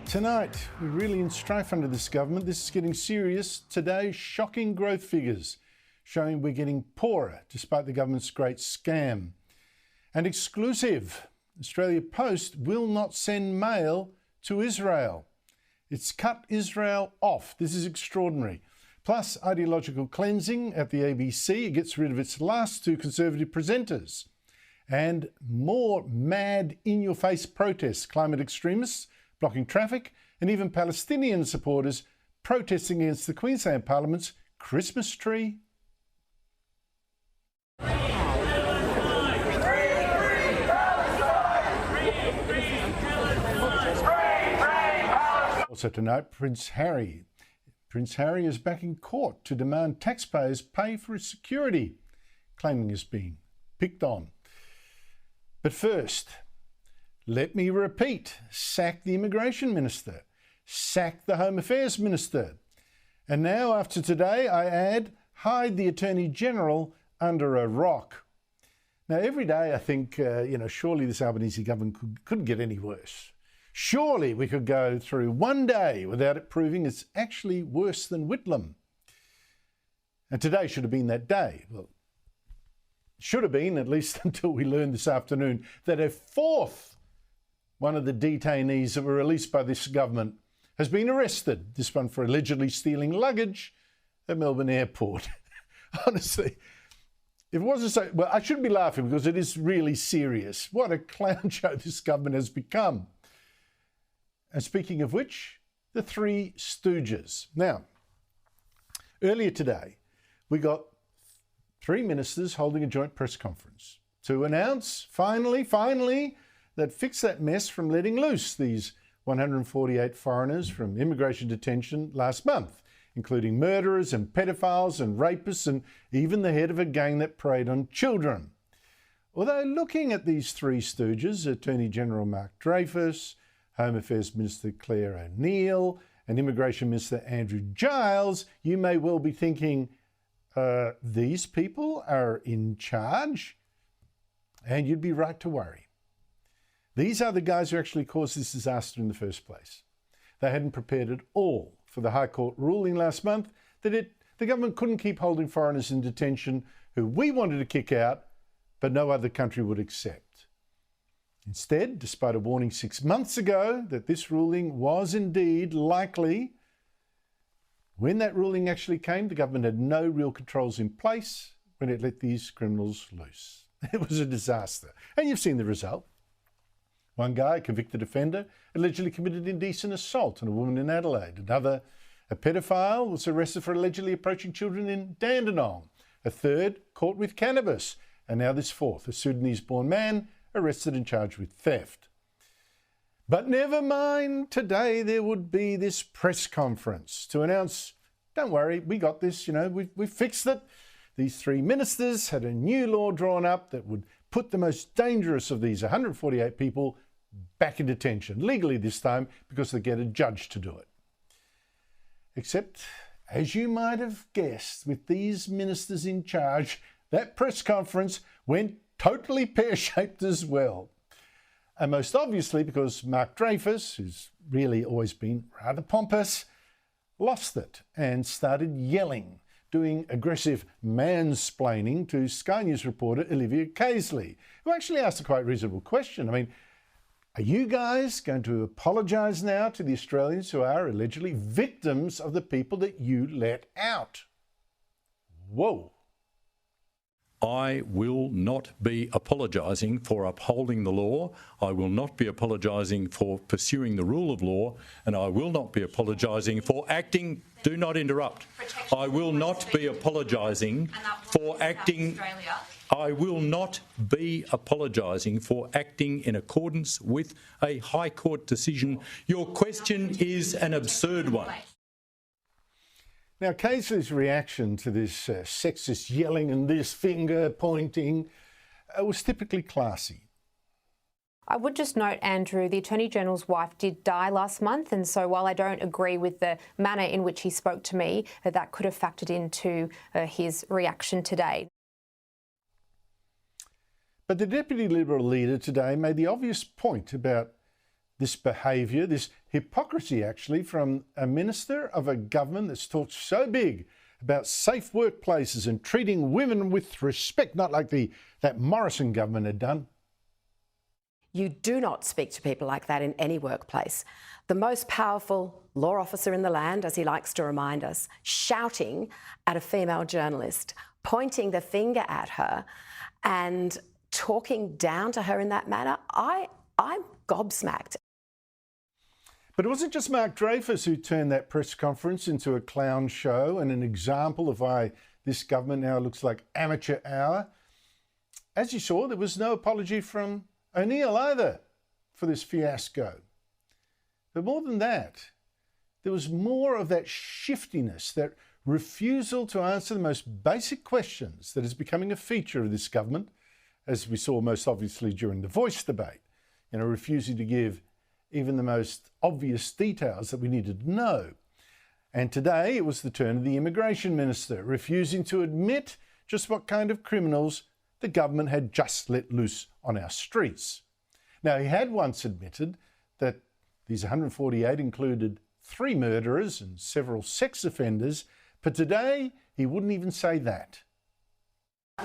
Tonight, we're really in strife under this government. This is getting serious. Today, shocking growth figures showing we're getting poorer despite the government's great scam. And exclusive, Australia Post will not send mail to Israel. It's cut Israel off. This is extraordinary. Plus, ideological cleansing at the ABC. It gets rid of its last two conservative presenters. And more mad, in-your-face protests, climate extremists blocking traffic, and even Palestinian supporters protesting against the Queensland Parliament's Christmas tree. Also tonight, Prince Harry. Prince Harry is back in court to demand taxpayers pay for his security, claiming he's being picked on. But first, let me repeat, sack the Immigration Minister, sack the Home Affairs Minister. And now, after today, I add, hide the Attorney General under a rock. Now, every day I think, surely this Albanese government couldn't get any worse. Surely we could go through one day without it proving it's actually worse than Whitlam. And today should have been that day. Well, should have been, at least until we learned this afternoon, that a fourth one of the detainees that were released by this government has been arrested, this one for allegedly stealing luggage at Melbourne Airport. Honestly, if it wasn't so, well, I shouldn't be laughing because it is really serious. What a clown show this government has become. And speaking of which, the Three Stooges. Now, earlier today, we got three ministers holding a joint press conference to announce, finally, that fixed that mess from letting loose these 148 foreigners from immigration detention last month, including murderers and pedophiles and rapists and even the head of a gang that preyed on children. Although looking at these Three Stooges, Attorney General Mark Dreyfus, Home Affairs Minister Claire O'Neill and Immigration Minister Andrew Giles, you may well be thinking, these people are in charge? And you'd be right to worry. These are the guys who actually caused this disaster in the first place. They hadn't prepared at all for the High Court ruling last month that the government couldn't keep holding foreigners in detention who we wanted to kick out, but no other country would accept. Instead, despite a warning 6 months ago that this ruling was indeed likely, when that ruling actually came, the government had no real controls in place when it let these criminals loose. It was a disaster. And you've seen the result. One guy, a convicted offender, allegedly committed indecent assault on a woman in Adelaide. Another, a pedophile, was arrested for allegedly approaching children in Dandenong. A third, caught with cannabis. And now this fourth, a Sudanese-born man, arrested and charged with theft. But never mind, today there would be this press conference to announce, don't worry, we got this, we fixed it. These three ministers had a new law drawn up that would put the most dangerous of these 148 people back in detention, legally this time, because they get a judge to do it. Except, as you might have guessed, with these ministers in charge, that press conference went totally pear-shaped as well. And most obviously because Mark Dreyfus, who's really always been rather pompous, lost it and started yelling, doing aggressive mansplaining to Sky News reporter Olivia Casely, who actually asked a quite reasonable question. I mean, are you guys going to apologise now to the Australians who are allegedly victims of the people that you let out? Whoa. I will not be apologising for upholding the law. I will not be apologising for pursuing the rule of law, and I will not be apologising for acting. Do not interrupt. I will not be apologising for acting. I will not be apologising for acting in accordance with a High Court decision. Your question is an absurd one. Now, Casey's reaction to this sexist yelling and this finger pointing was typically classy. I would just note, Andrew, the Attorney General's wife did die last month, and so while I don't agree with the manner in which he spoke to me, that could have factored into his reaction today. But the Deputy Liberal leader today made the obvious point about this behaviour, this hypocrisy actually, from a minister of a government that's talked so big about safe workplaces and treating women with respect, not like that Morrison government had done. You do not speak to people like that in any workplace. The most powerful law officer in the land, as he likes to remind us, shouting at a female journalist, pointing the finger at her and talking down to her in that manner. I'm gobsmacked. But it wasn't just Mark Dreyfus who turned that press conference into a clown show and an example of why this government now looks like amateur hour. As you saw, there was no apology from O'Neill either for this fiasco. But more than that, there was more of that shiftiness, that refusal to answer the most basic questions that is becoming a feature of this government, as we saw most obviously during the Voice debate, refusing to give even the most obvious details that we needed to know. And today it was the turn of the Immigration Minister, refusing to admit just what kind of criminals the government had just let loose on our streets. Now, he had once admitted that these 148 included 3 murderers and several sex offenders, but today he wouldn't even say that.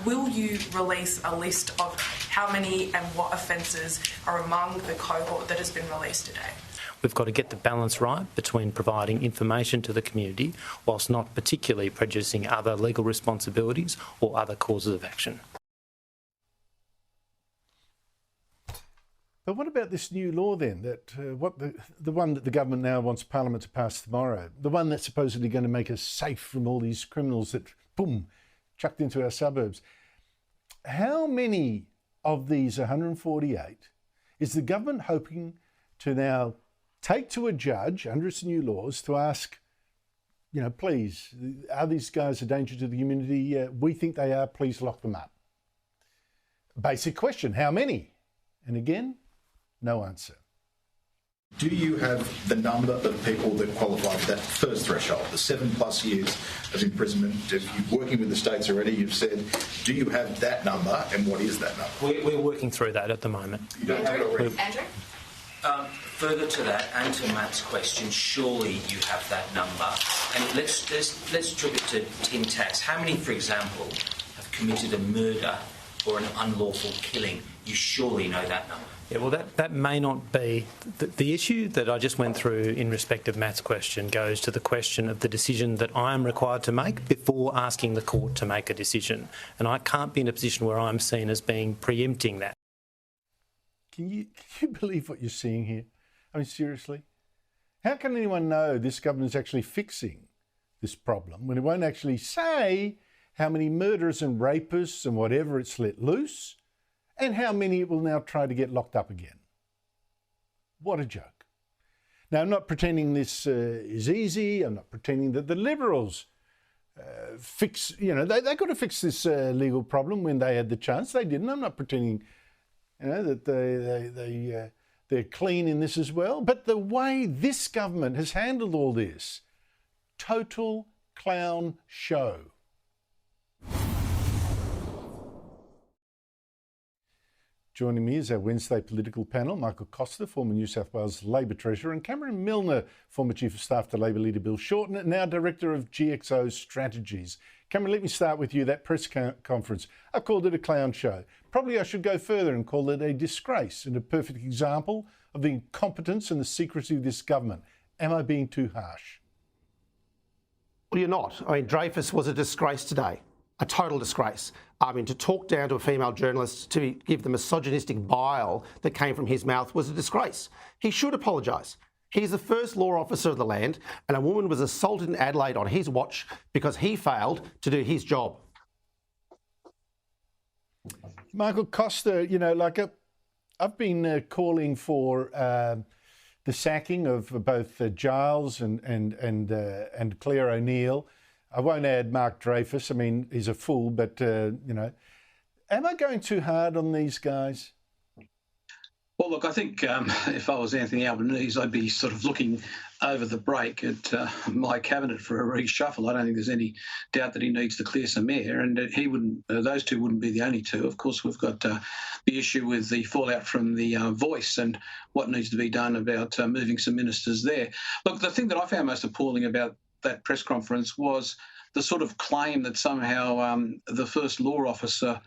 Will you release a list of how many and what offences are among the cohort that has been released today? We've got to get the balance right between providing information to the community whilst not particularly prejudicing other legal responsibilities or other causes of action. But what about this new law then, that the one that the government now wants Parliament to pass tomorrow, the one that's supposedly going to make us safe from all these criminals that, boom, chucked into our suburbs? How many of these 148 is the government hoping to now take to a judge under its new laws to ask, please, are these guys a danger to the community? We think they are, please lock them up. Basic question, how many? And again, no answer. Do you have the number of people that qualify for that first threshold, the 7+ years of imprisonment? If you're working with the states already, you've said, do you have that number, and what is that number? We're working through that at the moment. You don't have it already? Andrew? Further to that, and to Matt's question, surely you have that number. And let's strip it to tin tacks. How many, for example, have committed a murder or an unlawful killing? You surely know that number. Yeah, well, that may not be. The issue that I just went through in respect of Matt's question goes to the question of the decision that I am required to make before asking the court to make a decision. And I can't be in a position where I'm seen as being preempting that. Can you believe what you're seeing here? I mean, seriously? How can anyone know this government is actually fixing this problem when it won't actually say how many murderers and rapists and whatever it's let loose, and how many it will now try to get locked up again? What a joke. Now, I'm not pretending this is easy. I'm not pretending that the Liberals they could have fixed this legal problem when they had the chance. They didn't. I'm not pretending that they're clean in this as well. But the way this government has handled all this, total clown show. Joining me is our Wednesday political panel, Michael Costa, former New South Wales Labor Treasurer, and Cameron Milner, former Chief of Staff to Labor leader Bill Shorten, and now Director of GXO Strategies. Cameron, let me start with you. That press conference, I called it a clown show. Probably I should go further and call it a disgrace and a perfect example of the incompetence and the secrecy of this government. Am I being too harsh? Well, you're not. I mean, Dreyfus was a disgrace today. A total disgrace. I mean, to talk down to a female journalist, to give the misogynistic bile that came from his mouth was a disgrace. He should apologise. He's the first law officer of the land, and a woman was assaulted in Adelaide on his watch because he failed to do his job. Michael Costa, I've been calling for the sacking of both Giles and Claire O'Neill. I won't add Mark Dreyfus. I mean, he's a fool, but, am I going too hard on these guys? Well, look, I think if I was Anthony Albanese, I'd be sort of looking over the break at my cabinet for a reshuffle. I don't think there's any doubt that he needs to clear some air, and he wouldn't. Those two wouldn't be the only two. Of course, we've got the issue with the fallout from the Voice and what needs to be done about moving some ministers there. Look, the thing that I found most appalling about that press conference was the sort of claim that somehow the first law officer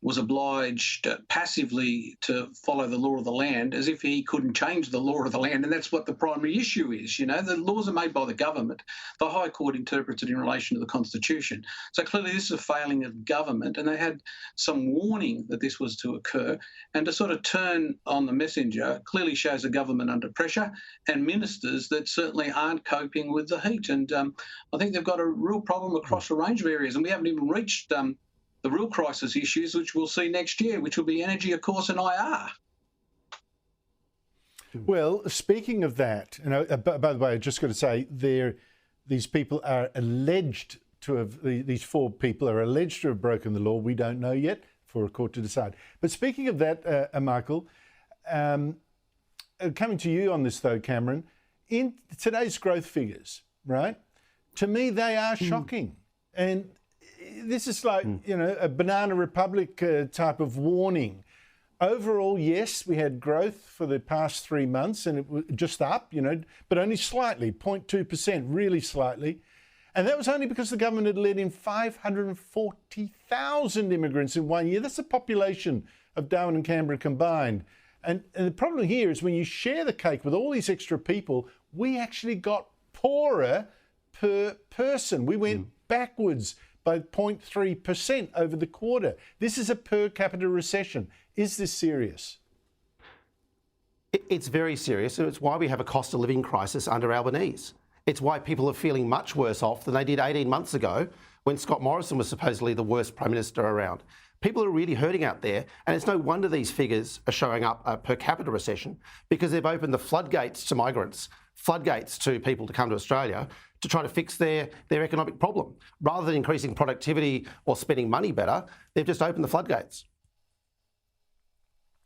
was obliged passively to follow the law of the land, as if he couldn't change the law of the land. And that's what the primary issue is. You know, the laws are made by the government. The High Court interprets it in relation to the Constitution. So clearly this is a failing of government, and they had some warning that this was to occur. And to sort of turn on the messenger clearly shows a government under pressure and ministers that certainly aren't coping with the heat. And I think they've got a real problem across a range of areas, and we haven't even reached the real crisis issues, which we'll see next year, which will be energy, of course, and IR. Well, speaking of that, you know, by the way, I just got to say, these people are alleged to have, these four people are alleged to have broken the law. We don't know yet, for a court to decide. But speaking of that, Michael, coming to you on this though, Cameron, in today's growth figures, right? To me, they are shocking. And this is like, you know, a Banana Republic type of warning. Overall, yes, we had growth for the past 3 months and it was just up, you know, but only slightly, 0.2%, really slightly. And that was only because the government had let in 540,000 immigrants in 1 year. That's the population of Darwin and Canberra combined. And the problem here is when you share the cake with all these extra people, we actually got poorer per person. We went backwards by 0.3% over the quarter. This is a per capita recession. Is this serious? It's very serious, and it's why we have a cost of living crisis under Albanese. It's why people are feeling much worse off than they did 18 months ago when Scott Morrison was supposedly the worst Prime Minister around. People are really hurting out there, and it's no wonder these figures are showing up a per capita recession, because they've opened the floodgates to migrants, floodgates to people to come to Australia to try to fix their economic problem. Rather than increasing productivity or spending money better, they've just opened the floodgates.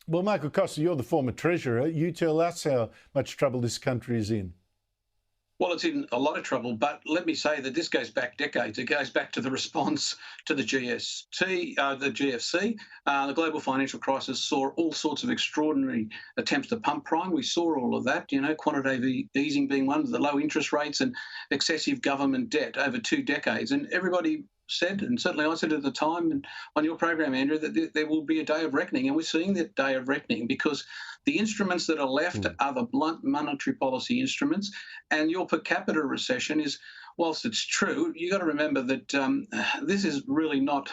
Well, Michael Costa, you're the former Treasurer. You tell us how much trouble this country is in. Well, it's in a lot of trouble, but let me say that this goes back decades. It goes back to the response to the GFC. The global financial crisis saw all sorts of extraordinary attempts to pump prime. We saw all of that, you know, quantitative easing being one, the low interest rates and excessive government debt over 2 decades. And everybody said, and certainly I said at the time and on your program, Andrew, that there will be a day of reckoning, and we're seeing that day of reckoning because the instruments that are left are the blunt monetary policy instruments, and your per capita recession is, whilst it's true, you've got to remember that this is really not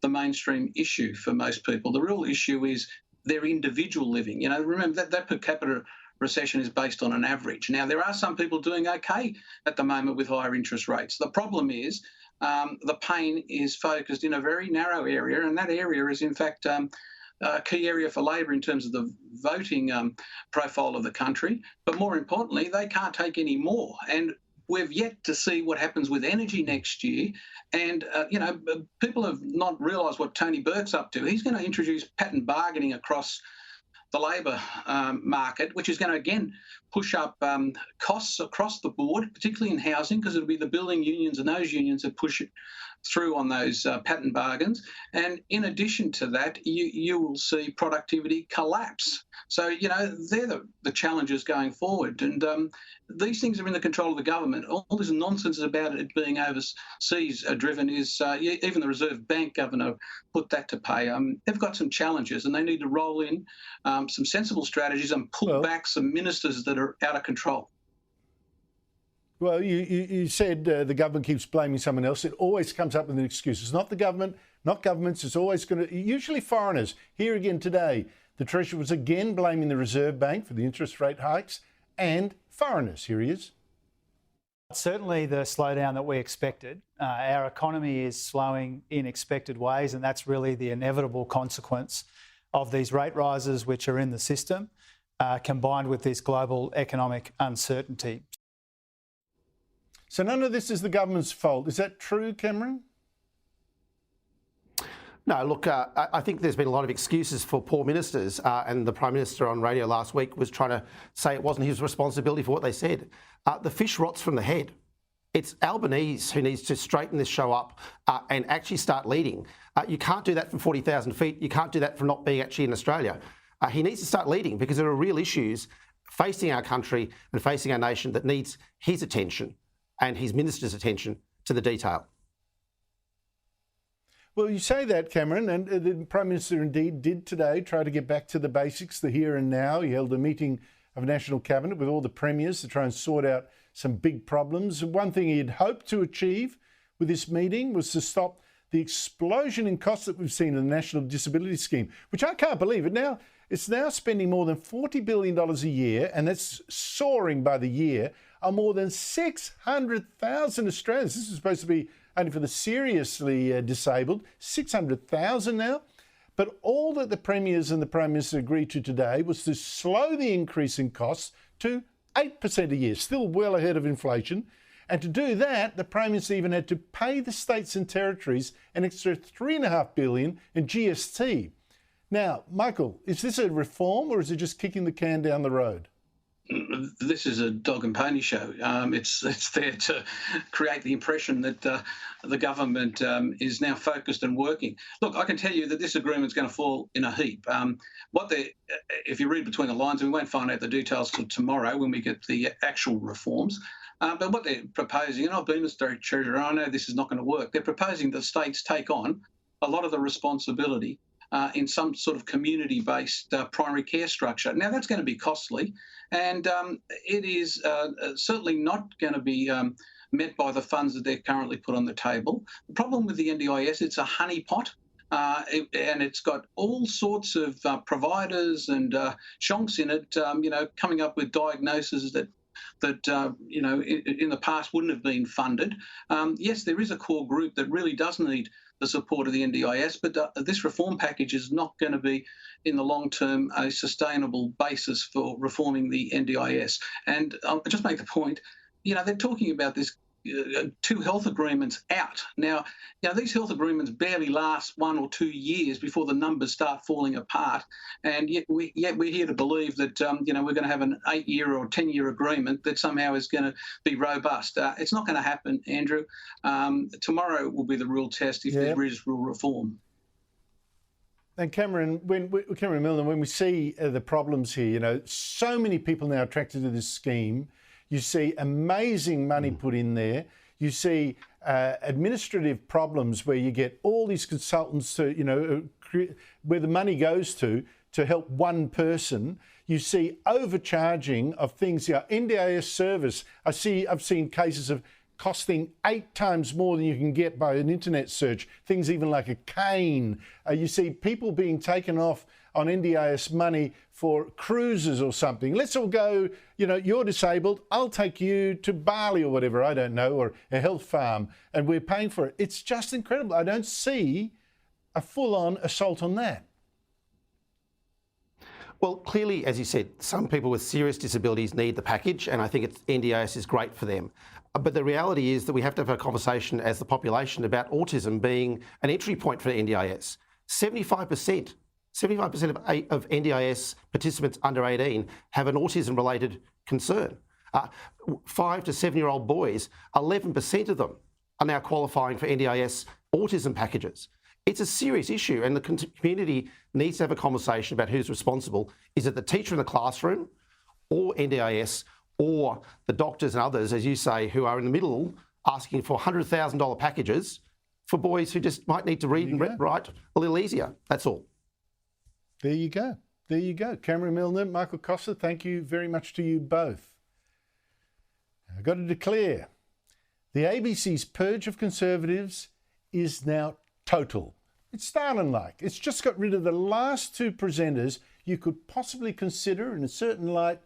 the mainstream issue for most people. The real issue is their individual living. You know, remember that per capita recession is based on an average. Now, there are some people doing okay at the moment with higher interest rates. The problem is the pain is focused in a very narrow area, and that area is, in fact, a key area for Labor in terms of the voting profile of the country. But more importantly, they can't take any more. And we've yet to see what happens with energy next year. And, you know, people have not realised what Tony Burke's up to. He's going to introduce patent bargaining across the labour market, which is going to, again, push up costs across the board, particularly in housing, because it'll be the building unions and those unions that push it through on those patent bargains. And in addition to that, you will see productivity collapse. So, you know, they're the challenges going forward. And these things are in the control of the government. All this nonsense about it being overseas driven is, even the Reserve Bank governor put that to pay. They've got some challenges and they need to roll in some sensible strategies and pull back some ministers that are out of control. Well, you said the government keeps blaming someone else. It always comes up with an excuse. It's not the government, not governments. It's always going to, usually foreigners. Here again today, the Treasurer was again blaming the Reserve Bank for the interest rate hikes and foreigners. Here he is. Certainly the slowdown that we expected. Our economy is slowing in expected ways, and that's really the inevitable consequence of these rate rises which are in the system, combined with this global economic uncertainty. So none of this is the government's fault. Is that true, Cameron? No, look, I think there's been a lot of excuses for poor ministers, and the Prime Minister on radio last week was trying to say it wasn't his responsibility for what they said. The fish rots from the head. It's Albanese who needs to straighten this show up and actually start leading. You can't do that from 40,000 feet. You can't do that from not being actually in Australia. He needs to start leading because there are real issues facing our country and facing our nation that needs his attention and his minister's attention to the detail. Well, you say that, Cameron, and the Prime Minister indeed did today try to get back to the basics, the here and now. He held a meeting of National Cabinet with all the premiers to try and sort out some big problems. One thing he had hoped to achieve with this meeting was to stop the explosion in costs that we've seen in the National Disability Scheme, which I can't believe it now. It's now spending more than $40 billion a year, and that's soaring by the year, on more than 600,000 Australians. This is supposed to be only for the seriously disabled, 600,000 now. But all that the premiers and the Prime Minister agreed to today was to slow the increase in costs to 8% a year, still well ahead of inflation. And to do that, the Prime Minister even had to pay the states and territories an extra $3.5 billion in GST. Now, Michael, is this a reform or is it just kicking the can down the road? This is a dog and pony show. It's there to create the impression that the government is now focused and working. Look, I can tell you that this agreement's going to fall in a heap. If you read between the lines, we won't find out the details till tomorrow when we get the actual reforms. But what they're proposing, and I've been as State Treasurer, I know this is not going to work. They're proposing that states take on a lot of the responsibility in some sort of community-based primary care structure. Now, that's going to be costly, and it is certainly not going to be met by the funds that they're currently put on the table. The problem with the NDIS, it's a honeypot, and it's got all sorts of providers and shonks in it, coming up with diagnoses that in the past wouldn't have been funded. Yes, there is a core group that really does need the support of the NDIS, but this reform package is not going to be, in the long term, a sustainable basis for reforming the NDIS. And I'll just make the point, they're talking about this 2 health agreements out. Now, these health agreements barely last 1 or 2 years before the numbers start falling apart, and yet we're here to believe that we're going to have an 8-year or 10-year agreement that somehow is going to be robust. It's not going to happen, Andrew. Tomorrow will be the real test if there is real reform. And Cameron Milner, when we see the problems here, so many people now attracted to this scheme. You see amazing money put in there. You see administrative problems where you get all these consultants to, where the money goes to help one person. You see overcharging of things. NDIS service. I've seen cases of costing 8 times more than you can get by an internet search. Things even like a cane. You see people being taken off on NDIS money for cruises or something. Let's all go, you're disabled, I'll take you to Bali or whatever, I don't know, or a health farm, and we're paying for it. It's just incredible. I don't see a full-on assault on that. Well, clearly, as you said, some people with serious disabilities need the package, and I think NDIS is great for them. But the reality is that we have to have a conversation as the population about autism being an entry point for NDIS. 75% of NDIS participants under 18 have an autism-related concern. 5 to 7-year-old boys, 11% of them are now qualifying for NDIS autism packages. It's a serious issue, and the community needs to have a conversation about who's responsible. Is it the teacher in the classroom, or NDIS, or the doctors and others, as you say, who are in the middle asking for $100,000 packages for boys who just might need to read and write a little easier? That's all. There you go. There you go. Cameron Milner, Michael Costa, thank you very much to you both. I've got to declare, the ABC's purge of Conservatives is now total. It's Stalin-like. It's just got rid of the last 2 presenters you could possibly consider, in a certain light,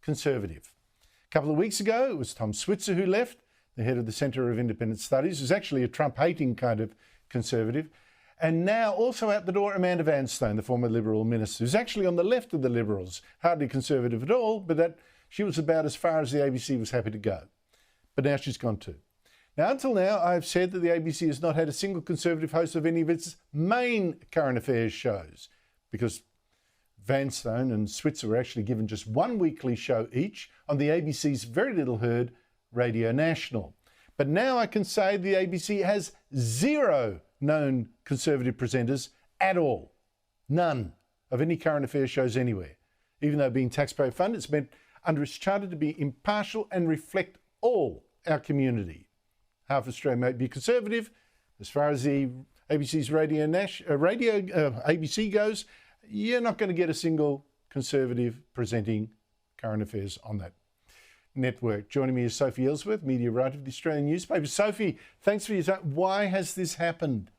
Conservative. A couple of weeks ago, it was Tom Switzer who left, the head of the Centre of Independent Studies, who's actually a Trump-hating kind of Conservative. And now also out the door, Amanda Vanstone, the former Liberal minister, who's actually on the left of the Liberals, hardly Conservative at all, but that she was about as far as the ABC was happy to go. But now she's gone too. Now, until now, I've said that the ABC has not had a single Conservative host of any of its main current affairs shows, because Vanstone and Switzer were actually given just one weekly show each on the ABC's very little heard Radio National. But now I can say the ABC has 0 known Conservative presenters at all. None of any current affairs shows anywhere. Even though being taxpayer funded, it's meant under its charter to be impartial and reflect all our community. Half Australia may be Conservative. As far as the ABC's ABC goes, you're not going to get a single Conservative presenting current affairs on that network. Joining me is Sophie Ellsworth, media writer of the Australian newspaper. Sophie, thanks for your time. Why has this happened?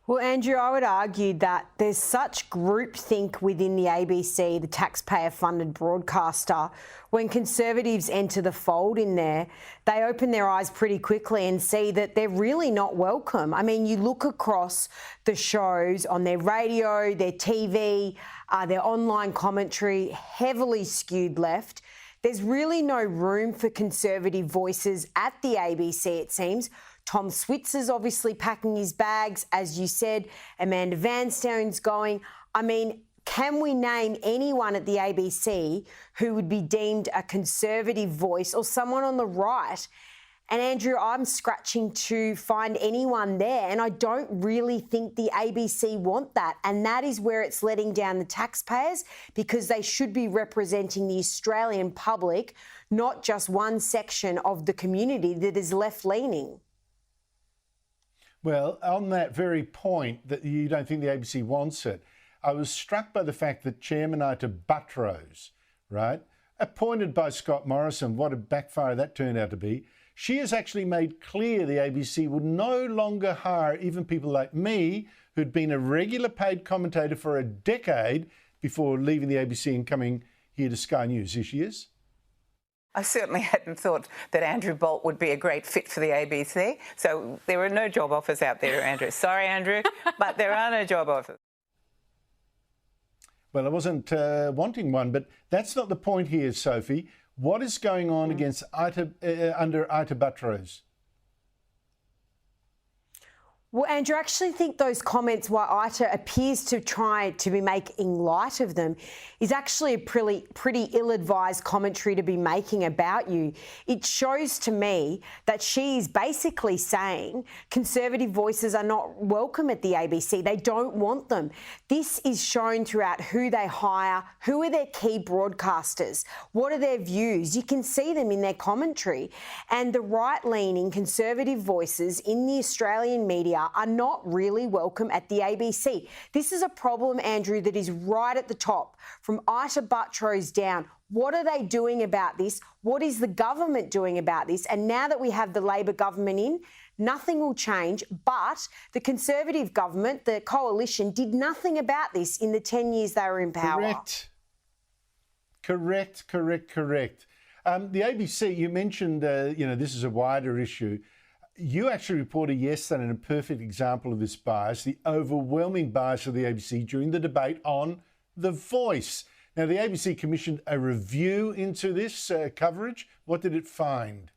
Well, Andrew, I would argue that there's such groupthink within the ABC, the taxpayer-funded broadcaster. When Conservatives enter the fold in there, they open their eyes pretty quickly and see that they're really not welcome. I mean, you look across the shows on their radio, their TV, their online commentary, heavily skewed left. There's really no room for Conservative voices at the ABC, it seems. Tom Switzer's obviously packing his bags, as you said. Amanda Vanstone's going. I mean, can we name anyone at the ABC who would be deemed a Conservative voice or someone on the right? And Andrew, I'm scratching to find anyone there, and I don't really think the ABC want that. And that is where it's letting down the taxpayers, because they should be representing the Australian public, not just one section of the community that is left-leaning. Well, on that very point that you don't think the ABC wants it, I was struck by the fact that Chairman Ita Buttrose, right, appointed by Scott Morrison, what a backfire that turned out to be, she has actually made clear the ABC would no longer hire even people like me, who'd been a regular paid commentator for a decade before leaving the ABC and coming here to Sky News. Here she is. I certainly hadn't thought that Andrew Bolt would be a great fit for the ABC. So there are no job offers out there, Andrew. Sorry, Andrew, but there are no job offers. Well, I wasn't wanting one, but that's not the point here, Sophie. What is going on against under Ita Buttrose? Well, Andrew, I actually think those comments, why Ita appears to try to be making light of them, is actually a pretty ill-advised commentary to be making about you. It shows to me that she's basically saying Conservative voices are not welcome at the ABC. They don't want them. This is shown throughout who they hire, who are their key broadcasters, what are their views. You can see them in their commentary. And the right-leaning Conservative voices in the Australian media are not really welcome at the ABC. This is a problem, Andrew, that is right at the top, from Ita Buttrose down. What are they doing about this? What is the government doing about this? And now that we have the Labor government in, nothing will change, but the Conservative government, the coalition, did nothing about this in the 10 years they were in power. Correct. The ABC, you mentioned, this is a wider issue. You actually reported yesterday on a perfect example of this bias, the overwhelming bias of the ABC during the debate on The Voice. Now, the ABC commissioned a review into this coverage. What did it find?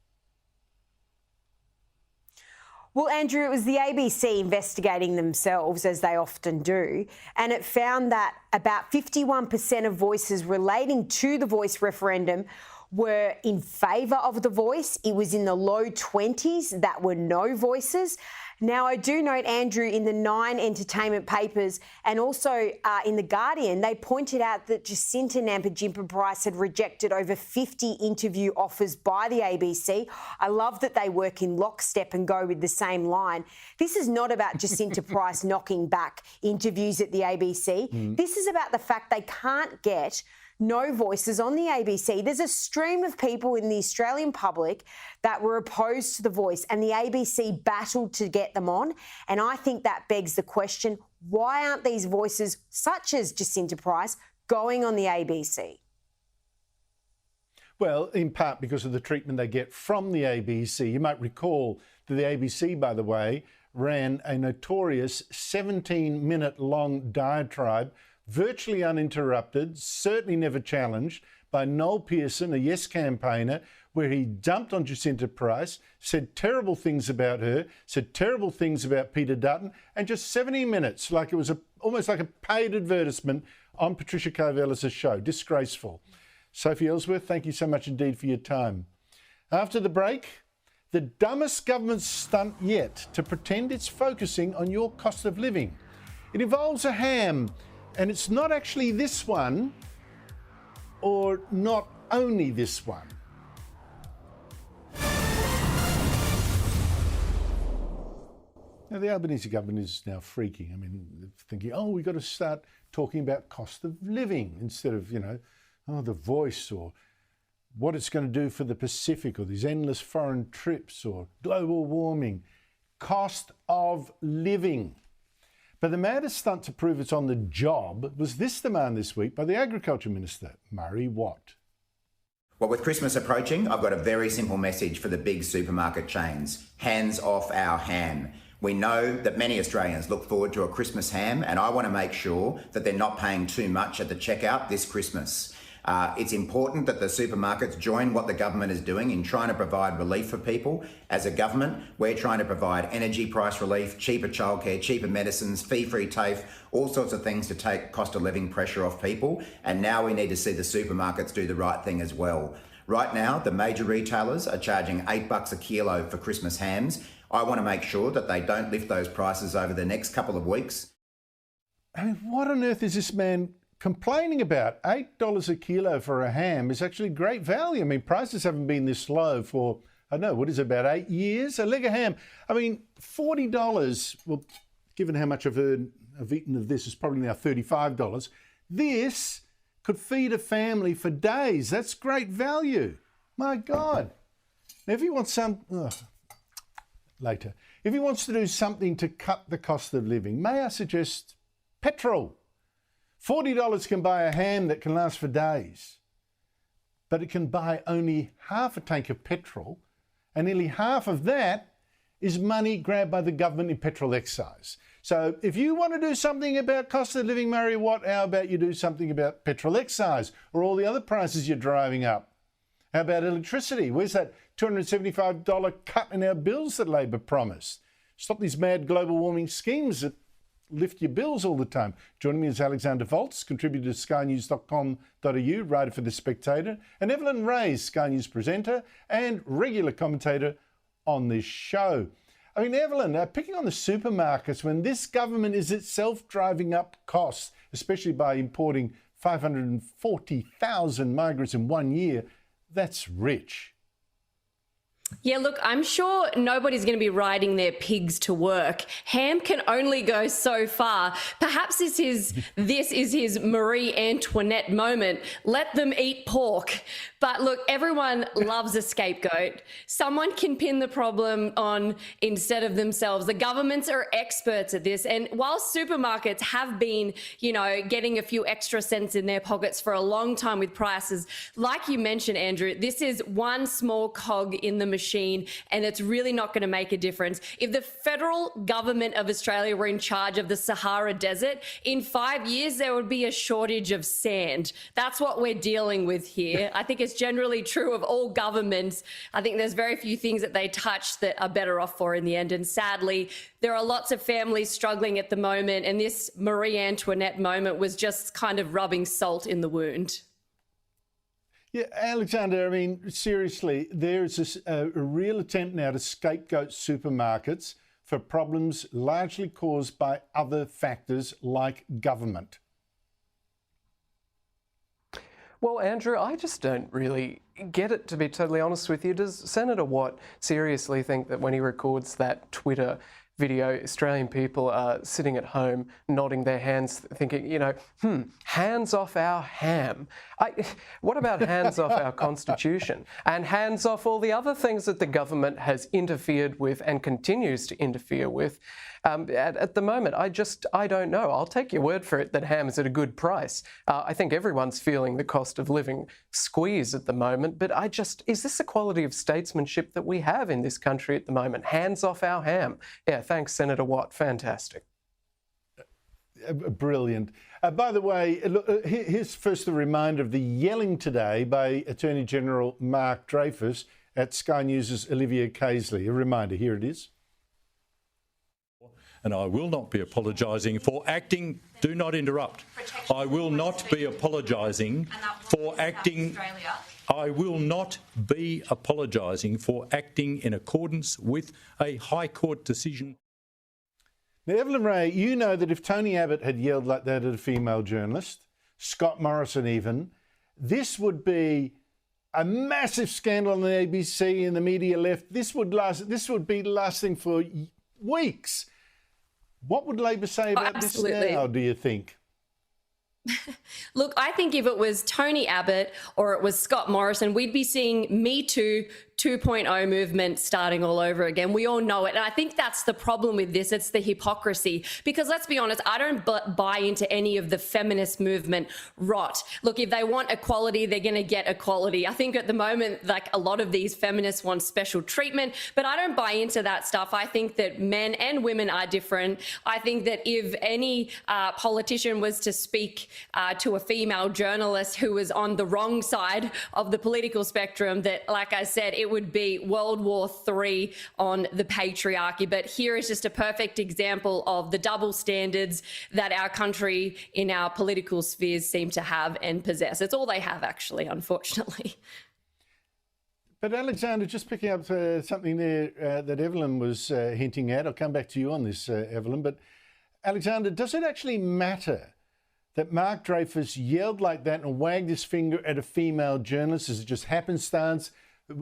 Well, Andrew, it was the ABC investigating themselves, as they often do, and it found that about 51% of voices relating to the Voice referendum were in favour of The Voice. It was in the low 20s that were no voices. Now, I do note, Andrew, in the 9 entertainment papers and also in The Guardian, they pointed out that Jacinta Nampijinpa-Price had rejected over 50 interview offers by the ABC. I love that they work in lockstep and go with the same line. This is not about Jacinta Price knocking back interviews at the ABC. This is about the fact they can't get no voices on the ABC. There's a stream of people in the Australian public that were opposed to The Voice, and the ABC battled to get them on. And I think that begs the question, why aren't these voices, such as Jacinta Price, going on the ABC? Well, in part because of the treatment they get from the ABC. You might recall that the ABC, by the way, ran a notorious 17-minute long diatribe, virtually uninterrupted, certainly never challenged, by Noel Pearson, a Yes campaigner, where he dumped on Jacinta Price, said terrible things about her, said terrible things about Peter Dutton, and just 70 minutes, like it was almost like a paid advertisement on Patricia Covellis' show. Disgraceful. Sophie Ellsworth, thank you so much indeed for your time. After the break, the dumbest government stunt yet to pretend it's focusing on your cost of living. It involves a ham, and it's not actually this one, or not only this one. Now, the Albanese government is now freaking. I mean, thinking, oh, we've got to start talking about cost of living instead of, the Voice or what it's going to do for the Pacific or these endless foreign trips or global warming. Cost of living. But the maddest stunt to prove it's on the job was this demand this week by the Agriculture Minister, Murray Watt. Well, with Christmas approaching, I've got a very simple message for the big supermarket chains. Hands off our ham. We know that many Australians look forward to a Christmas ham, and I want to make sure that they're not paying too much at the checkout this Christmas. It's important that the supermarkets join what the government is doing in trying to provide relief for people. As a government, we're trying to provide energy price relief, cheaper childcare, cheaper medicines, fee-free TAFE, all sorts of things to take cost of living pressure off people. And now we need to see the supermarkets do the right thing as well. Right now, the major retailers are charging $8 a kilo for Christmas hams. I want to make sure that they don't lift those prices over the next couple of weeks. I mean, what on earth is this man complaining about? $8 a kilo for a ham is actually great value. I mean, prices haven't been this low for, I don't know, what is it, about 8 years? A leg of ham. I mean, $40, well, given how much I've eaten of this, is probably now $35. This could feed a family for days. That's great value. My God. Now, if you want later. If he wants to do something to cut the cost of living, may I suggest petrol? $40 can buy a ham that can last for days, but it can buy only half a tank of petrol, and nearly half of that is money grabbed by the government in petrol excise. So if you want to do something about cost of living, Murray Watt, how about you do something about petrol excise or all the other prices you're driving up? How about electricity? Where's that $275 cut in our bills that Labor promised? Stop these mad global warming schemes that lift your bills all the time. Joining me is Alexander Volz, contributor to skynews.com.au, writer for The Spectator, and Evelyn Reyes, Sky News presenter and regular commentator on this show. I mean, Evelyn, picking on the supermarkets when this government is itself driving up costs, especially by importing 540,000 migrants in 1 year, that's rich. Yeah, look, I'm sure nobody's going to be riding their pigs to work. Ham can only go so far. Perhaps this is his Marie Antoinette moment. Let them eat pork. But look, everyone loves a scapegoat. Someone can pin the problem on instead of themselves. The governments are experts at this. And while supermarkets have been, getting a few extra cents in their pockets for a long time with prices, like you mentioned, Andrew, this is one small cog in the machine, and it's really not going to make a difference. If the federal government of Australia were in charge of the Sahara Desert, in 5 years there would be a shortage of sand. That's what we're dealing with here. I think it's generally true of all governments. I think there's very few things that they touch that are better off for in the end. And sadly, there are lots of families struggling at the moment, and this Marie Antoinette moment was just kind of rubbing salt in the wound. Yeah, Alexander, I mean, seriously, there is a real attempt now to scapegoat supermarkets for problems largely caused by other factors like government. Well, Andrew, I just don't really get it, to be totally honest with you. Does Senator Watt seriously think that when he records that Twitter video, Australian people are sitting at home nodding their hands thinking, hands off our ham? What about hands off our constitution and hands off all the other things that the government has interfered with and continues to interfere with at the moment? I don't know. I'll take your word for it that ham is at a good price. I think everyone's feeling the cost of living squeeze at the moment, but is this the quality of statesmanship that we have in this country at the moment? Hands off our ham. Yeah, thanks, Senator Watt. Fantastic. Brilliant. By the way, look, here's first a reminder of the yelling today by Attorney General Mark Dreyfus at Sky News' Olivia Caisley. A reminder, here it is. And I will not be apologising for acting. Do not interrupt. I will not be apologising for acting. I will not be apologising for acting in accordance with a High Court decision. Now, Evelyn Ray, you know that if Tony Abbott had yelled like that at a female journalist, Scott Morrison even, this would be a massive scandal on the ABC and the media left. This would be lasting for weeks. What would Labor say about this now, do you think? Look, I think if it was Tony Abbott or it was Scott Morrison, we'd be seeing Me Too 2.0 movement starting all over again. We all know it. And I think that's the problem with this. It's the hypocrisy. Because let's be honest, I don't buy into any of the feminist movement rot. Look, if they want equality, they're going to get equality. I think at the moment, like a lot of these feminists want special treatment, but I don't buy into that stuff. I think that men and women are different. I think that if any politician was to speak to a female journalist who was on the wrong side of the political spectrum, that, like I said, it would be World War III on the patriarchy. But here is just a perfect example of the double standards that our country in our political spheres seem to have and possess. It's all they have, actually, unfortunately. But Alexander, just picking up something there that Evelyn was hinting at, I'll come back to you on this, Evelyn, but Alexander, does it actually matter that Mark Dreyfus yelled like that and wagged his finger at a female journalist? Is it just happenstance?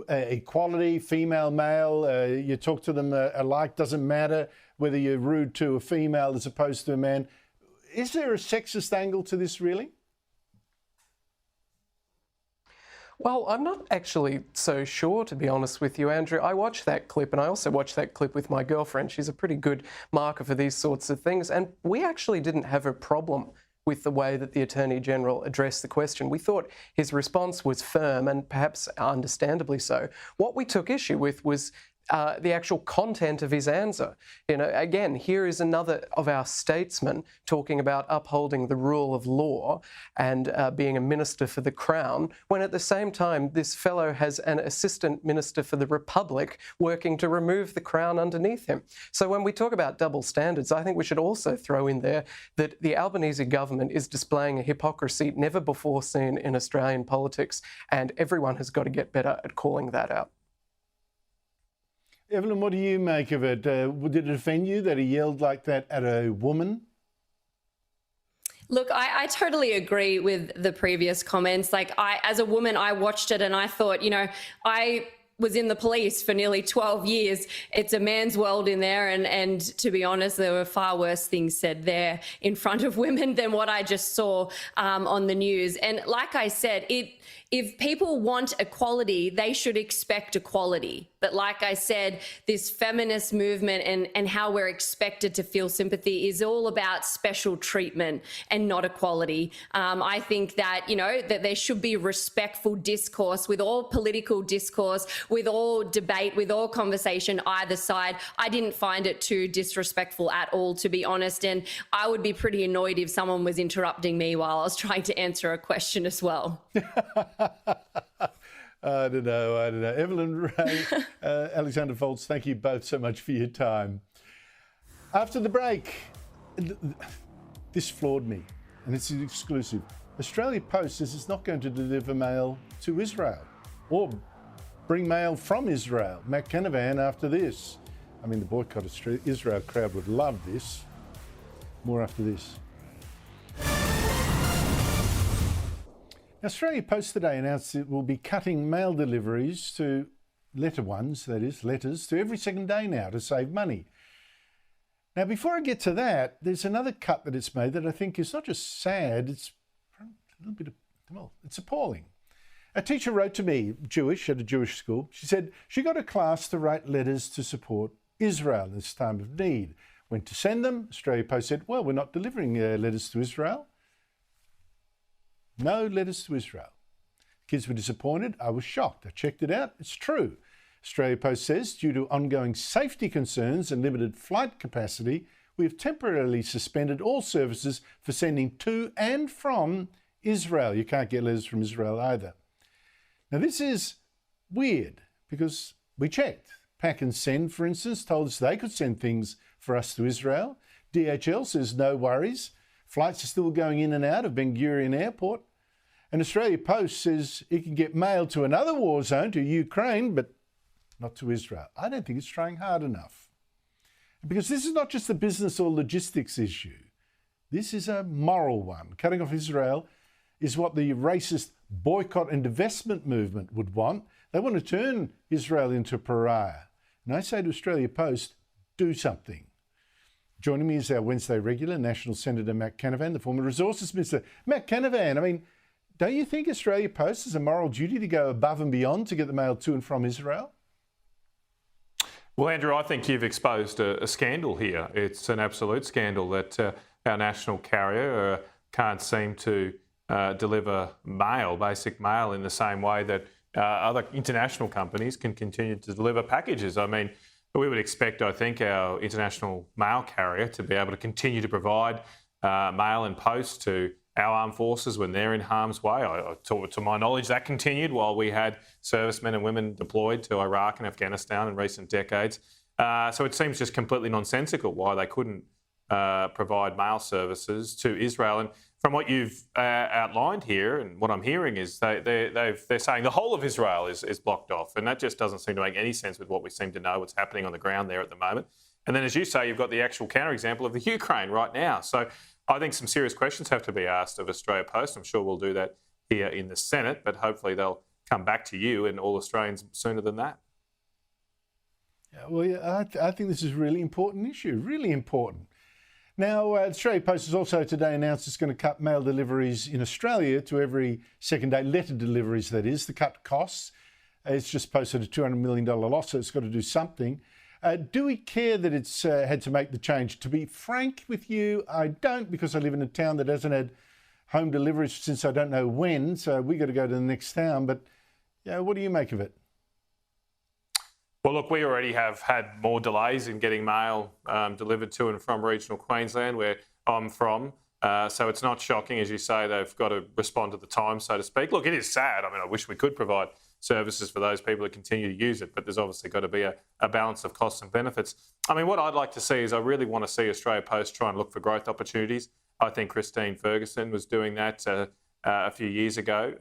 Equality, female, male, you talk to them alike, doesn't matter whether you're rude to a female as opposed to a man. Is there a sexist angle to this, really? Well, I'm not actually so sure, to be honest with you, Andrew. I watched that clip, and I also watched that clip with my girlfriend. She's a pretty good marker for these sorts of things, and we actually didn't have a problem with the way that the Attorney-General addressed the question. We thought his response was firm and perhaps understandably so. What we took issue with was the actual content of his answer. You know, again, here is another of our statesmen talking about upholding the rule of law and being a minister for the Crown, when at the same time this fellow has an assistant minister for the Republic working to remove the Crown underneath him. So when we talk about double standards, I think we should also throw in there that the Albanese government is displaying a hypocrisy never before seen in Australian politics, and everyone has got to get better at calling that out. Evelyn, what do you make of it? Did it offend you that he yelled like that at a woman? Look, I totally agree with the previous comments. Like, as a woman, I watched it and I thought, you know, I was in the police for nearly 12 years. It's a man's world in there. And to be honest, there were far worse things said there in front of women than what I just saw on the news. And like I said, if people want equality, they should expect equality. But like I said, this feminist movement and how we're expected to feel sympathy is all about special treatment and not equality. I think that, you know, that there should be respectful discourse with all political discourse, with all debate, with all conversation either side. I didn't find it too disrespectful at all, to be honest. And I would be pretty annoyed if someone was interrupting me while I was trying to answer a question as well. I don't know. Evelyn Ray, Alexander Volz, thank you both so much for your time. After the break, this floored me, and it's an exclusive. Australia Post says it's not going to deliver mail to Israel or bring mail from Israel. Matt Canavan after this. I mean, the boycott Israel crowd would love this. More after this. Australia Post today announced it will be cutting mail deliveries to letters to every second day now to save money. Now, before I get to that, there's another cut that it's made that I think is not just sad, it's a little bit, it's appalling. A teacher wrote to me, Jewish, at a Jewish school. She said she got a class to write letters to support Israel in this time of need. Went to send them. Australia Post said, well, we're not delivering letters to Israel. No letters to Israel. Kids were disappointed. I was shocked. I checked it out. It's true. Australia Post says, due to ongoing safety concerns and limited flight capacity, we have temporarily suspended all services for sending to and from Israel. You can't get letters from Israel either. Now, this is weird because we checked. Pack and Send, for instance, told us they could send things for us to Israel. DHL says no worries. Flights are still going in and out of Ben Gurion Airport. And Australia Post says it can get mail to another war zone, to Ukraine, but not to Israel. I don't think it's trying hard enough. Because this is not just a business or logistics issue. This is a moral one. Cutting off Israel is what the racist boycott and divestment movement would want. They want to turn Israel into a pariah. And I say to Australia Post, do something. Joining me is our Wednesday regular, National Senator Matt Canavan, the former Resources Minister. Matt Canavan, I mean, don't you think Australia Post has a moral duty to go above and beyond to get the mail to and from Israel? Well, Andrew, I think you've exposed a scandal here. It's an absolute scandal that our national carrier can't seem to deliver mail, basic mail, in the same way that other international companies can continue to deliver packages. I mean, we would expect, I think, our international mail carrier to be able to continue to provide mail and post to our armed forces when they're in harm's way. To my knowledge, that continued while we had servicemen and women deployed to Iraq and Afghanistan in recent decades. So it seems just completely nonsensical why they couldn't provide mail services to Israel. And from what you've outlined here, and what I'm hearing is they're saying the whole of Israel is blocked off, and that just doesn't seem to make any sense with what we seem to know what's happening on the ground there at the moment. And then, as you say, you've got the actual counterexample of the Ukraine right now. So I think some serious questions have to be asked of Australia Post. I'm sure we'll do that here in the Senate, but hopefully they'll come back to you and all Australians sooner than that. Well, I think this is a really important issue, really important. Now, Australia Post has also today announced it's going to cut mail deliveries in Australia to every second day, letter deliveries that is, to cut costs. It's just posted a $200 million loss, so it's got to do something. Do we care that it's had to make the change? To be frank with you, I don't, because I live in a town that hasn't had home deliveries since I don't know when, so we got to go to the next town. But what do you make of it? Well, look, we already have had more delays in getting mail delivered to and from regional Queensland, where I'm from. So it's not shocking, as you say, they've got to respond to the time, so to speak. Look, it is sad. I mean, I wish we could provide services for those people that continue to use it, but there's obviously got to be a balance of costs and benefits. I mean, what I'd like to see is I really want to see Australia Post try and look for growth opportunities. I think Christine Ferguson was doing that a few years ago.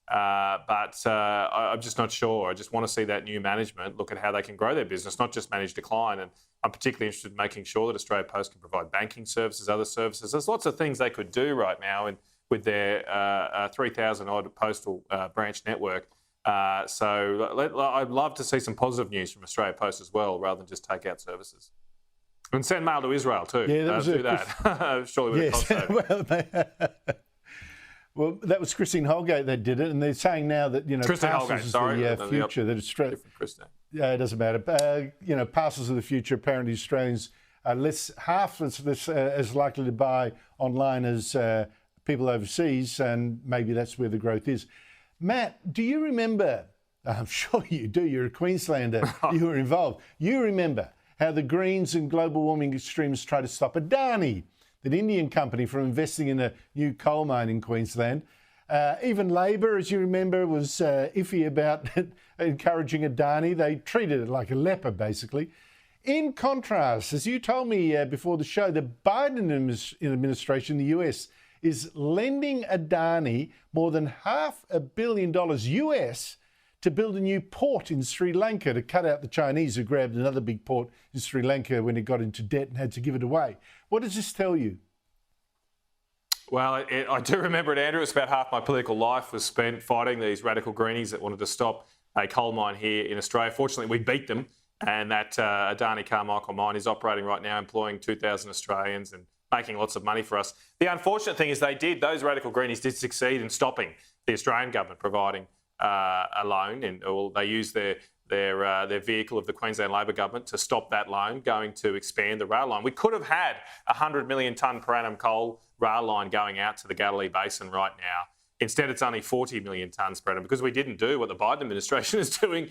But I'm just not sure. I just want to see that new management look at how they can grow their business, not just manage decline. And I'm particularly interested in making sure that Australia Post can provide banking services, other services. There's lots of things they could do right now with their 3,000-odd postal branch network. So I'd love to see some positive news from Australia Post as well, rather than just take out services. And send mail to Israel too. Yeah, that was do that. Surely with a cost saving. Well, that was Christine Holgate that did it, and they're saying now that parcels is the future. That Australia, it doesn't matter. Parcels of the future. Apparently, Australians are half as likely to buy online as people overseas, and maybe that's where the growth is. Matt, do you remember? I'm sure you do. You're a Queenslander. You were involved. You remember how the Greens and global warming extremists tried to stop Adani, an Indian company, from investing in a new coal mine in Queensland. Even Labor, as you remember, was iffy about encouraging Adani. They treated it like a leper, basically. In contrast, as you told me before the show, the Biden administration, the US, is lending Adani more than $500 million US to build a new port in Sri Lanka to cut out the Chinese who grabbed another big port in Sri Lanka when it got into debt and had to give it away. What does this tell you? Well, I do remember it, Andrew. It's about half my political life was spent fighting these radical greenies that wanted to stop a coal mine here in Australia. Fortunately, we beat them, and that Adani Carmichael mine is operating right now, employing 2,000 Australians and making lots of money for us. The unfortunate thing is those radical greenies did succeed in stopping the Australian government providing a loan, and they used their vehicle of the Queensland Labor government to stop that loan going to expand the rail line. We could have had a 100 million tonne per annum coal rail line going out to the Galilee Basin right now. Instead, it's only 40 million tonnes per annum because we didn't do what the Biden administration is doing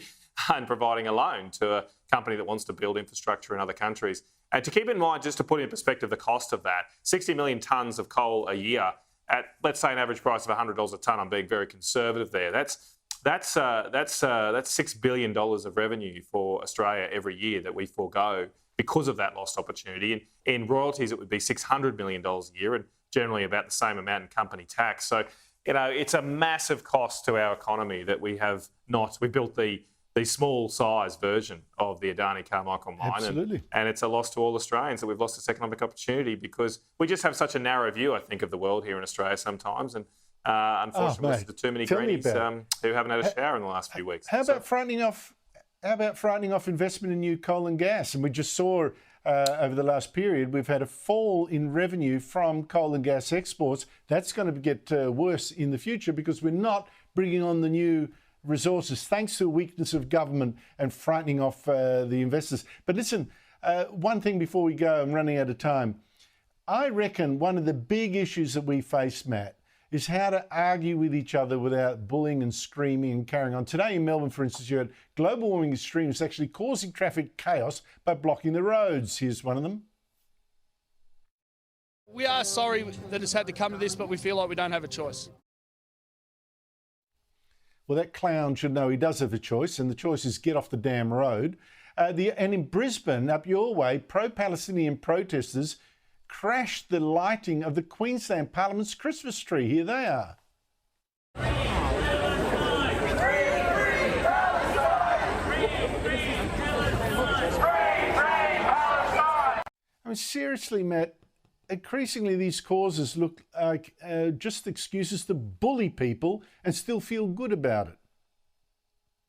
and providing a loan to a company that wants to build infrastructure in other countries. And to keep in mind, just to put in perspective the cost of that, 60 million tonnes of coal a year at, let's say, an average price of $100 a tonne. I'm being very conservative there. That's $6 billion of revenue for Australia every year that we forego because of that lost opportunity. And in royalties, it would be $600 million a year, and generally about the same amount in company tax. So, it's a massive cost to our economy that we have not. We built the small size version of the Adani Carmichael mine. Absolutely. And it's a loss to all Australians that we've lost this economic opportunity because we just have such a narrow view, I think, of the world here in Australia sometimes. And unfortunately, there's too many greenies who haven't had a shower in the last few weeks. How about frightening off investment in new coal and gas? And we just saw over the last period, we've had a fall in revenue from coal and gas exports. That's going to get worse in the future because we're not bringing on the new resources thanks to the weakness of government and frightening off the investors. But listen, one thing before we go, I'm running out of time. I reckon one of the big issues that we face, Matt, is how to argue with each other without bullying and screaming and carrying on. Today in Melbourne, for instance, you had global warming extremes actually causing traffic chaos by blocking the roads. Here's one of them. We are sorry that it's had to come to this, but we feel like we don't have a choice. Well, that clown should know he does have a choice, and the choice is get off the damn road. And in Brisbane, up your way, pro-Palestinian protesters crashed the lighting of the Queensland Parliament's Christmas tree. Here they are. I mean, seriously, Matt, increasingly these causes look like just excuses to bully people and still feel good about it.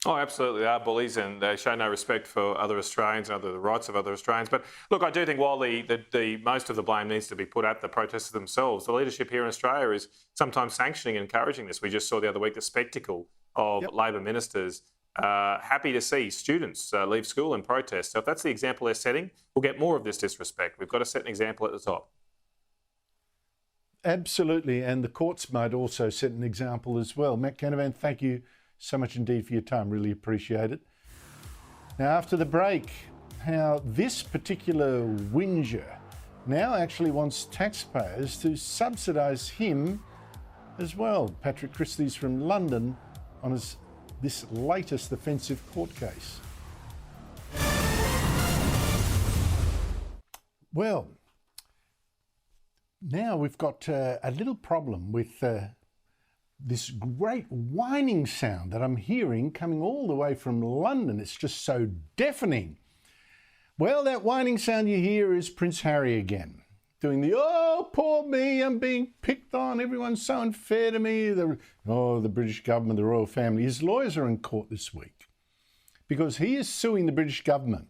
Oh, absolutely. They are bullies and they show no respect for other Australians and the rights of other Australians. But look, I do think while the most of the blame needs to be put at the protesters themselves, the leadership here in Australia is sometimes sanctioning and encouraging this. We just saw the other week the spectacle of Labor ministers happy to see students leave school in protest. So if that's the example they're setting, we'll get more of this disrespect. We've got to set an example at the top. Absolutely. And the courts might also set an example as well. Matt Canavan, thank you so much indeed for your time. Really appreciate it. Now, after the break, how this particular whinger now actually wants taxpayers to subsidise him as well. Patrick Christie's from London on this latest offensive court case. Well, now we've got a little problem with this great whining sound that I'm hearing coming all the way from London. It's just so deafening. Well, that whining sound you hear is Prince Harry again, doing the, oh, poor me, I'm being picked on, everyone's so unfair to me. The British government, the royal family. His lawyers are in court this week because he is suing the British government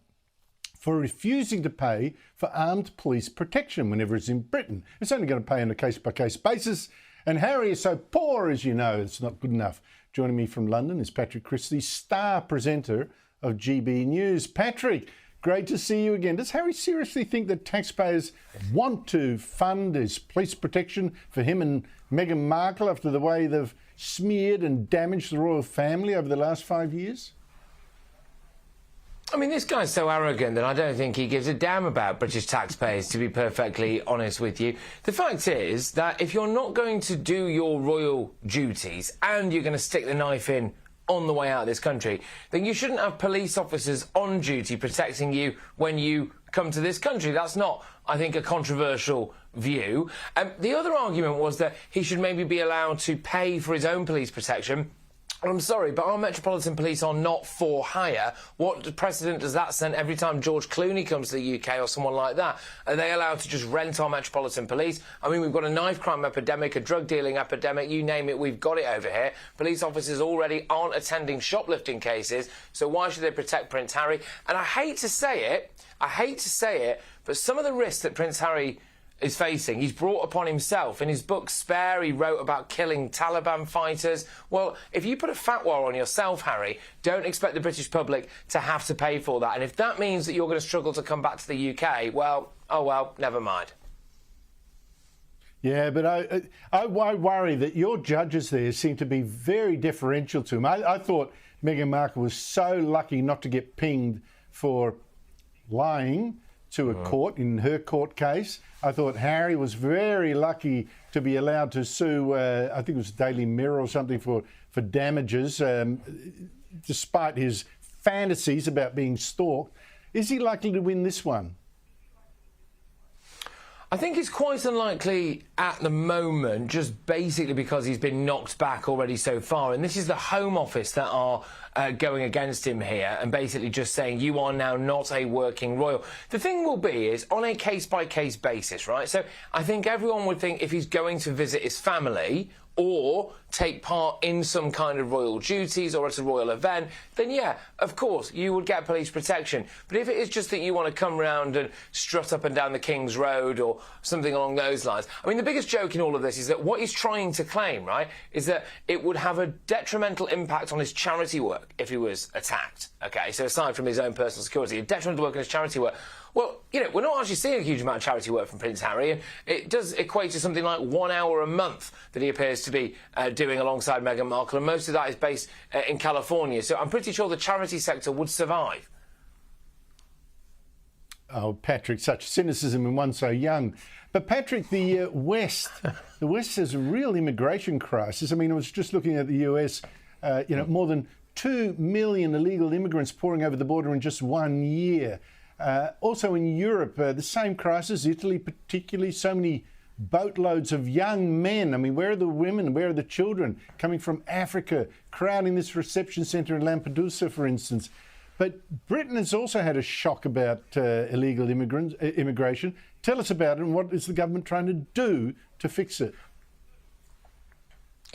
for refusing to pay for armed police protection whenever it's in Britain. It's only going to pay on a case-by-case basis. And Harry is so poor, as you know, it's not good enough. Joining me from London is Patrick Christie, star presenter of GB News. Patrick, great to see you again. Does Harry seriously think that taxpayers want to fund his police protection for him and Meghan Markle after the way they've smeared and damaged the royal family over the last 5 years? I mean, this guy's so arrogant that I don't think he gives a damn about British taxpayers, to be perfectly honest with you. The fact is that if you're not going to do your royal duties and you're going to stick the knife in on the way out of this country, then you shouldn't have police officers on duty protecting you when you come to this country. That's not, I think, a controversial view. The other argument was that he should maybe be allowed to pay for his own police protection. I'm sorry, but our Metropolitan Police are not for hire. What precedent does that set every time George Clooney comes to the UK or someone like that? Are they allowed to just rent our Metropolitan Police? I mean, we've got a knife crime epidemic, a drug dealing epidemic, you name it, we've got it over here. Police officers already aren't attending shoplifting cases, so why should they protect Prince Harry? And I hate to say it, but some of the risks that Prince Harry is facing, he's brought upon himself. In his book Spare, he wrote about killing Taliban fighters. Well, if you put a fatwa on yourself, Harry, don't expect the British public to have to pay for that. And if that means that you're going to struggle to come back to the UK, well, oh well, never mind. Yeah, but I worry that your judges there seem to be very deferential to him. I thought Meghan Markle was so lucky not to get pinged for lying to a court in her court case. I thought Harry was very lucky to be allowed to sue, I think it was Daily Mirror or something, for damages, despite his fantasies about being stalked. Is he likely to win this one? I think it's quite unlikely at the moment, just basically because he's been knocked back already so far. And this is the Home Office that are going against him here and basically just saying you are now not a working royal. The thing will be is on a case-by-case basis, right? So I think everyone would think if he's going to visit his family or take part in some kind of royal duties or at a royal event, then yeah, of course, you would get police protection. But if it is just that you want to come round and strut up and down the King's Road or something along those lines, I mean, the biggest joke in all of this is that what he's trying to claim, right, is that it would have a detrimental impact on his charity work if he was attacked, OK? So aside from his own personal security, a detrimental work on his charity work. Well, you know, we're not actually seeing a huge amount of charity work from Prince Harry, and it does equate to something like 1 hour a month that he appears to be doing alongside Meghan Markle, and most of that is based in California. So I'm pretty sure the charity sector would survive. Oh, Patrick, such cynicism in one so young. But Patrick, the West has a real immigration crisis. I mean, I was just looking at the US, you know, more than 2 million illegal immigrants pouring over the border in just 1 year. Also in Europe, the same crisis, Italy particularly, so many boatloads of young men. I mean, where are the women? Where are the children coming from Africa, crowding this reception centre in Lampedusa, for instance? But Britain has also had a shock about illegal immigration. Tell us about it and what is the government trying to do to fix it?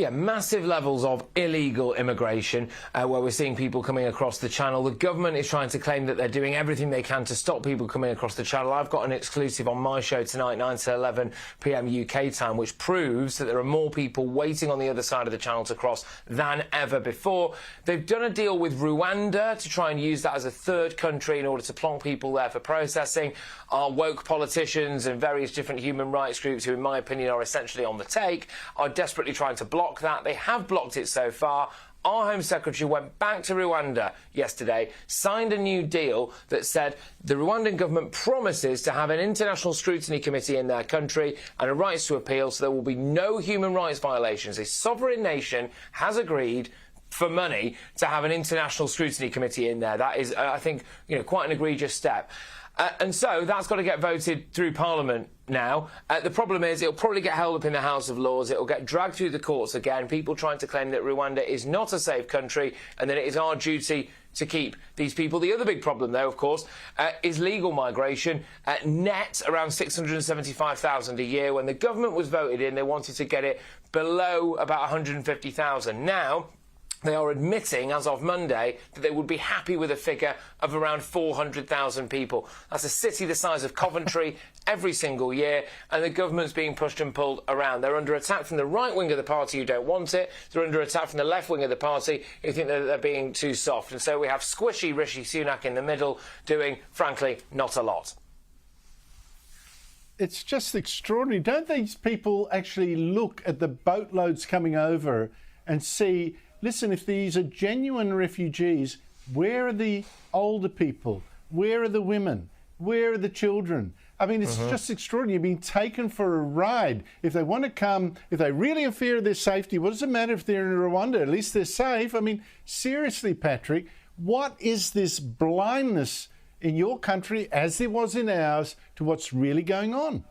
Yeah, massive levels of illegal immigration where we're seeing people coming across the channel. The government is trying to claim that they're doing everything they can to stop people coming across the channel. I've got an exclusive on my show tonight, 9 to 11 p.m. UK time, which proves that there are more people waiting on the other side of the channel to cross than ever before. They've done a deal with Rwanda to try and use that as a third country in order to plonk people there for processing. Our woke politicians and various different human rights groups, who in my opinion are essentially on the take, are desperately trying to block that. They have blocked it so far. Our Home Secretary went back to Rwanda yesterday, signed a new deal that said the Rwandan government promises to have an international scrutiny committee in their country and a right to appeal, so there will be no human rights violations. A sovereign nation has agreed for money to have an international scrutiny committee in there. That is, I think, you know, quite an egregious step. And so that's got to get voted through Parliament now. The problem is it'll probably get held up in the House of Lords. It'll get dragged through the courts again, people trying to claim that Rwanda is not a safe country and that it is our duty to keep these people. The other big problem, though, of course, is legal migration. Net around 675,000 a year. When the government was voted in, they wanted to get it below about 150,000. Now, they are admitting, as of Monday, that they would be happy with a figure of around 400,000 people. That's a city the size of Coventry every single year, and the government's being pushed and pulled around. They're under attack from the right wing of the party who don't want it. They're under attack from the left wing of the party who think that they're being too soft. And so we have squishy Rishi Sunak in the middle doing, frankly, not a lot. It's just extraordinary. Don't these people actually look at the boatloads coming over and see, listen, if these are genuine refugees, where are the older people? Where are the women? Where are the children? I mean, it's just extraordinary. You're being taken for a ride. If they want to come, if they really are fear of their safety, what does it matter if they're in Rwanda? At least they're safe. I mean, seriously, Patrick, what is this blindness in your country, as there was in ours, to what's really going on?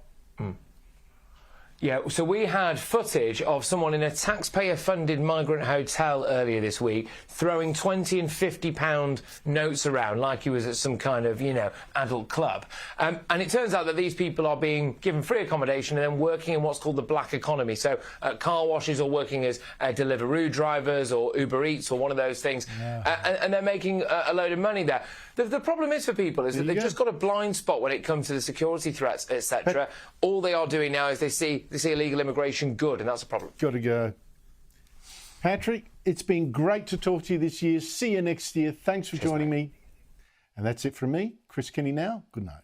Yeah, so we had footage of someone in a taxpayer-funded migrant hotel earlier this week throwing £20 and £50 notes around like he was at some kind of, you know, adult club. And it turns out that these people are being given free accommodation and then working in what's called the black economy. So car washes or working as Deliveroo drivers or Uber Eats or one of those things. Yeah. And they're making a load of money there. The problem is for people is that they've just got a blind spot when it comes to the security threats, etc. All they are doing now is they see illegal immigration good, and that's a problem. Got to go. Patrick, it's been great to talk to you this year. See you next year. Thanks for joining me. And that's it from me, Chris Kenny now. Good night.